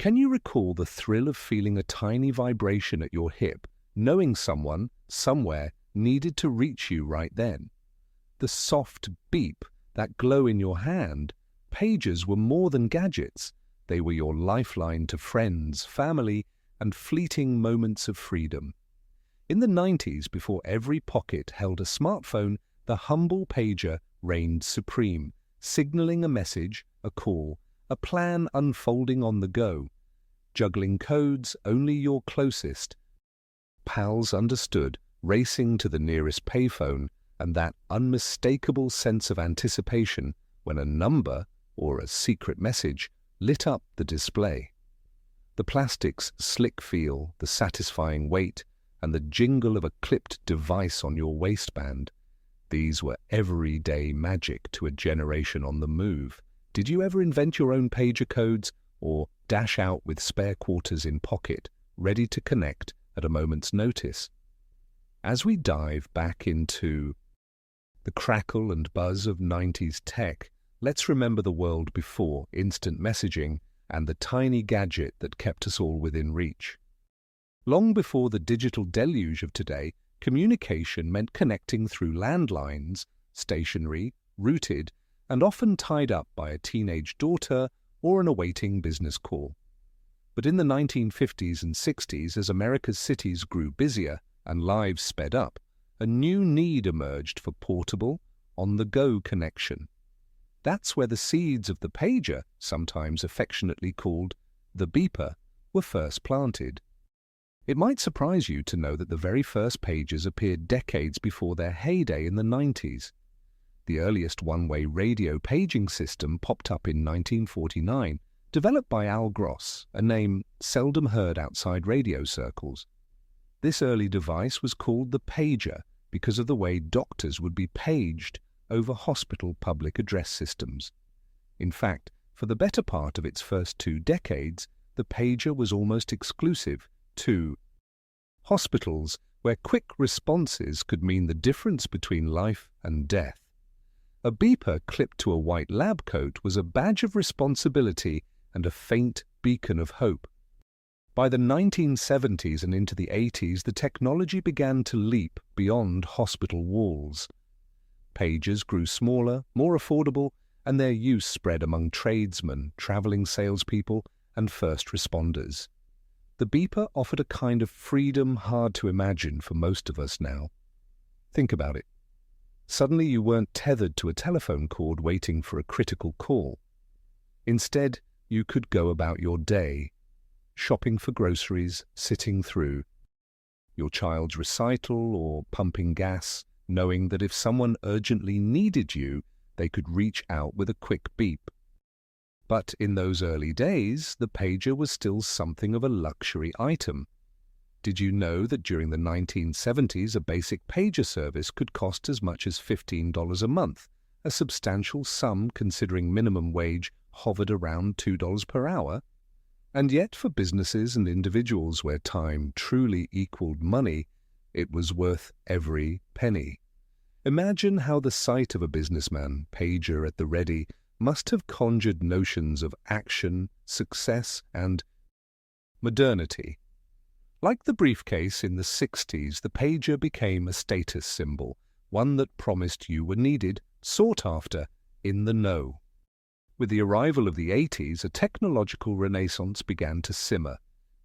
Can you recall the thrill of feeling a tiny vibration at your hip, knowing someone, somewhere, needed to reach you right then? The soft beep, that glow in your hand. Pagers were more than gadgets. They were your lifeline to friends, family, and fleeting moments of freedom. In the 90s, before every pocket held a smartphone, the humble pager reigned supreme, signaling a message, a call, a plan unfolding on the go. Juggling codes only your closest pals understood, racing to the nearest payphone, and that unmistakable sense of anticipation when a number, or a secret message, lit up the display. The plastic's slick feel, the satisfying weight, and the jingle of a clipped device on your waistband. These were everyday magic to a generation on the move. Did you ever invent your own pager codes or dash out with spare quarters in pocket, ready to connect at a moment's notice? As we dive back into the crackle and buzz of 90s tech, let's remember the world before instant messaging and the tiny gadget that kept us all within reach. Long before the digital deluge of today, communication meant connecting through landlines, stationary, routed, and often tied up by a teenage daughter or an awaiting business call. But in the 1950s and 60s, as America's cities grew busier and lives sped up, a new need emerged for portable, on-the-go connection. That's where the seeds of the pager, sometimes affectionately called the beeper, were first planted. It might surprise you to know that the very first pagers appeared decades before their heyday in the 90s. The earliest one-way radio paging system popped up in 1949, developed by Al Gross, a name seldom heard outside radio circles. This early device was called the pager because of the way doctors would be paged over hospital public address systems. In fact, for the better part of its first 2 decades, the pager was almost exclusive to hospitals, where quick responses could mean the difference between life and death. A beeper clipped to a white lab coat was a badge of responsibility and a faint beacon of hope. By the 1970s and into the 80s, the technology began to leap beyond hospital walls. Pagers grew smaller, more affordable, and their use spread among tradesmen, traveling salespeople, and first responders. The beeper offered a kind of freedom hard to imagine for most of us now. Think about it. Suddenly you weren't tethered to a telephone cord waiting for a critical call. Instead, you could go about your day, shopping for groceries, sitting through your child's recital or pumping gas, knowing that if someone urgently needed you, they could reach out with a quick beep. But in those early days, the pager was still something of a luxury item. Did you know that during the 1970s, a basic pager service could cost as much as $15 a month, a substantial sum considering minimum wage hovered around $2 per hour? And yet, for businesses and individuals where time truly equaled money, it was worth every penny. Imagine how the sight of a businessman, pager at the ready, must have conjured notions of action, success, and modernity. Like the briefcase in the 60s, the pager became a status symbol, one that promised you were needed, sought after, in the know. With the arrival of the 80s, a technological renaissance began to simmer.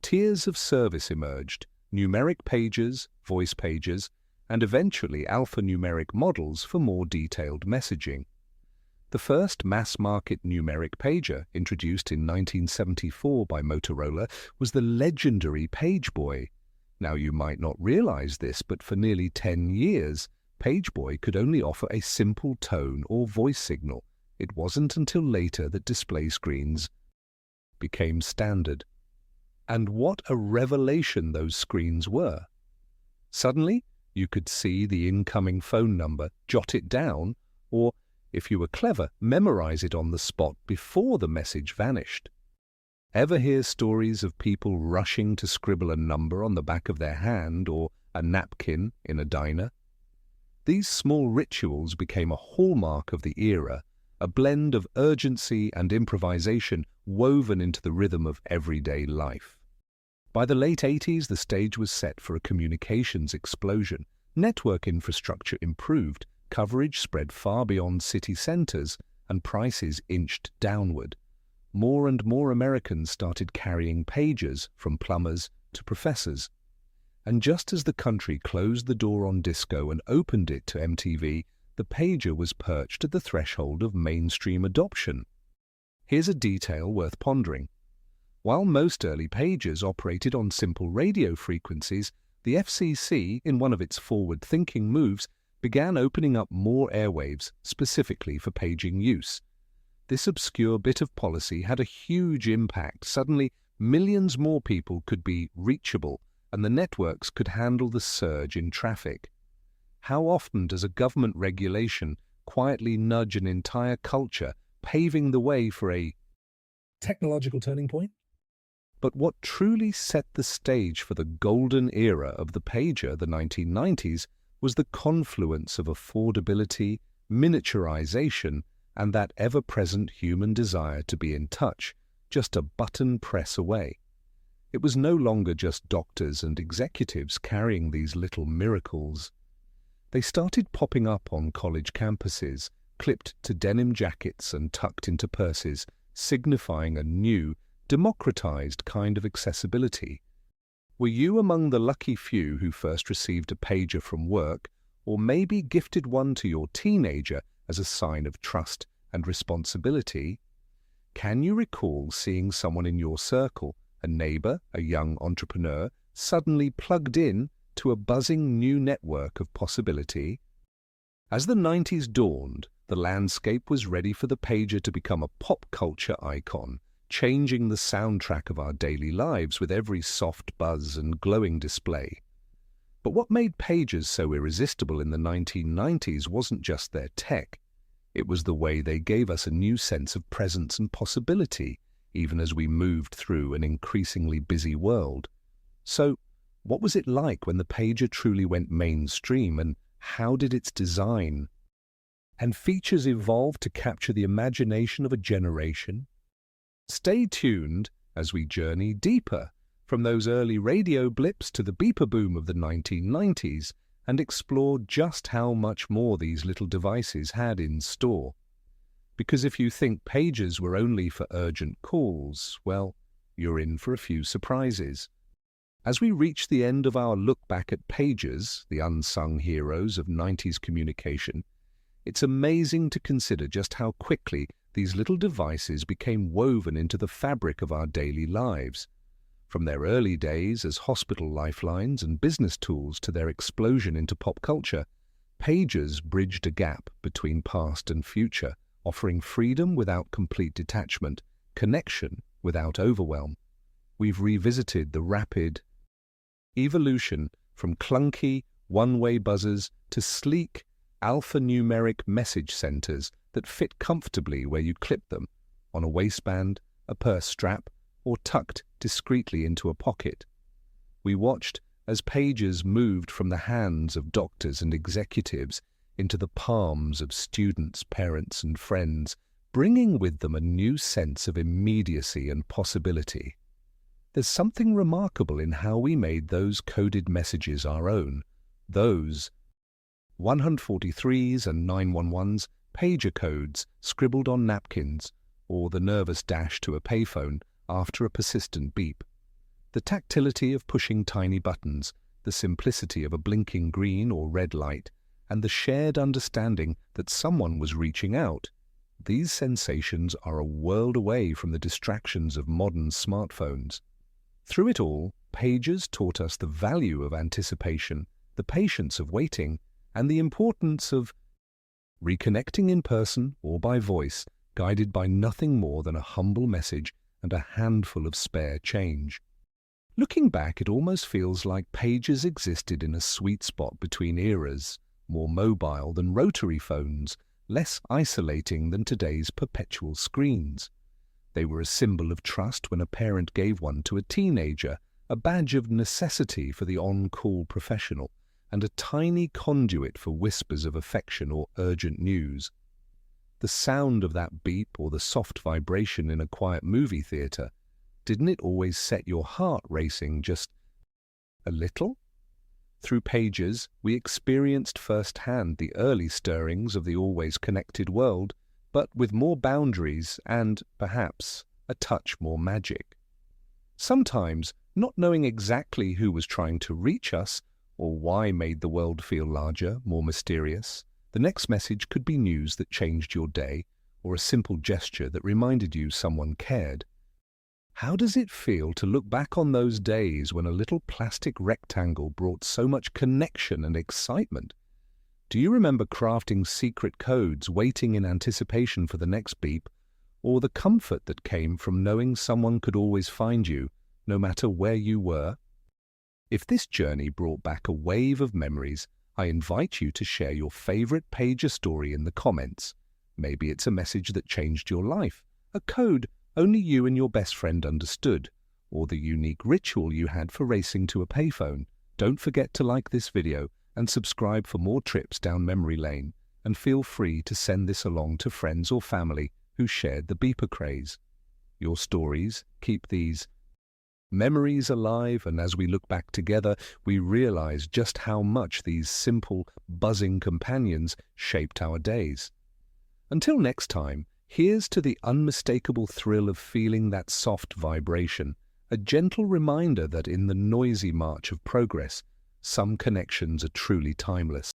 Tiers of service emerged, numeric pagers, voice pagers, and eventually alphanumeric models for more detailed messaging. The first mass-market numeric pager, introduced in 1974 by Motorola, was the legendary Pageboy. Now, you might not realize this, but for nearly 10 years, Pageboy could only offer a simple tone or voice signal. It wasn't until later that display screens became standard. And what a revelation those screens were! Suddenly, you could see the incoming phone number, jot it down, or, if you were clever, memorize it on the spot before the message vanished. Ever hear stories of people rushing to scribble a number on the back of their hand or a napkin in a diner? These small rituals became a hallmark of the era, a blend of urgency and improvisation woven into the rhythm of everyday life. By the late 80s, the stage was set for a communications explosion. Network infrastructure improved, coverage spread far beyond city centers, and prices inched downward. More and more Americans started carrying pagers, from plumbers to professors. And just as the country closed the door on disco and opened it to MTV, the pager was perched at the threshold of mainstream adoption. Here's a detail worth pondering. While most early pagers operated on simple radio frequencies, the FCC, in one of its forward-thinking moves, began opening up more airwaves specifically for paging use. This obscure bit of policy had a huge impact. Suddenly, millions more people could be reachable, and the networks could handle the surge in traffic. How often does a government regulation quietly nudge an entire culture, paving the way for a technological turning point? But what truly set the stage for the golden era of the pager, the 1990s, was the confluence of affordability, miniaturization, and that ever-present human desire to be in touch, just a button press away. It was no longer just doctors and executives carrying these little miracles. They started popping up on college campuses, clipped to denim jackets and tucked into purses, signifying a new, democratized kind of accessibility. Were you among the lucky few who first received a pager from work, or maybe gifted one to your teenager as a sign of trust and responsibility? Can you recall seeing someone in your circle, a neighbor, a young entrepreneur, suddenly plugged in to a buzzing new network of possibility? As the 90s dawned, the landscape was ready for the pager to become a pop culture icon, changing the soundtrack of our daily lives with every soft buzz and glowing display. But what made pagers so irresistible in the 1990s wasn't just their tech. It was the way they gave us a new sense of presence and possibility, even as we moved through an increasingly busy world. So, what was it like when the pager truly went mainstream, and how did its design and features evolve to capture the imagination of a generation? Stay tuned as we journey deeper from those early radio blips to the beeper boom of the 1990s and explore just how much more these little devices had in store. Because if you think pagers were only for urgent calls, well, you're in for a few surprises. As we reach the end of our look back at pagers, the unsung heroes of 90s communication, it's amazing to consider just how quickly these little devices became woven into the fabric of our daily lives. From their early days as hospital lifelines and business tools to their explosion into pop culture, pagers bridged a gap between past and future, offering freedom without complete detachment, connection without overwhelm. We've revisited the rapid evolution from clunky, one-way buzzers to sleek, alphanumeric message centers that fit comfortably where you clip them, on a waistband, a purse strap, or tucked discreetly into a pocket. We watched as pagers moved from the hands of doctors and executives into the palms of students, parents, and friends, bringing with them a new sense of immediacy and possibility. There's something remarkable in how we made those coded messages our own, those 143s and 911s, pager codes scribbled on napkins, or the nervous dash to a payphone after a persistent beep. The tactility of pushing tiny buttons, the simplicity of a blinking green or red light, and the shared understanding that someone was reaching out. These sensations are a world away from the distractions of modern smartphones. Through it all, pagers taught us the value of anticipation, the patience of waiting, and the importance of reconnecting in person or by voice, guided by nothing more than a humble message and a handful of spare change. Looking back, it almost feels like pagers existed in a sweet spot between eras, more mobile than rotary phones, less isolating than today's perpetual screens. They were a symbol of trust when a parent gave one to a teenager, a badge of necessity for the on-call professional, and a tiny conduit for whispers of affection or urgent news. The sound of that beep or the soft vibration in a quiet movie theater, didn't it always set your heart racing just a little? Through pages, we experienced firsthand the early stirrings of the always connected world, but with more boundaries and, perhaps, a touch more magic. Sometimes, not knowing exactly who was trying to reach us or why made the world feel larger, more mysterious, the next message could be news that changed your day or a simple gesture that reminded you someone cared. How does it feel to look back on those days when a little plastic rectangle brought so much connection and excitement? Do you remember crafting secret codes, waiting in anticipation for the next beep, or the comfort that came from knowing someone could always find you, no matter where you were? If this journey brought back a wave of memories, I invite you to share your favorite pager story in the comments. Maybe it's a message that changed your life, a code only you and your best friend understood, or the unique ritual you had for racing to a payphone. Don't forget to like this video and subscribe for more trips down memory lane, and feel free to send this along to friends or family who shared the beeper craze. Your stories keep these memories alive, and as we look back together, we realize just how much these simple, buzzing companions shaped our days. Until next time, here's to the unmistakable thrill of feeling that soft vibration, a gentle reminder that in the noisy march of progress, some connections are truly timeless.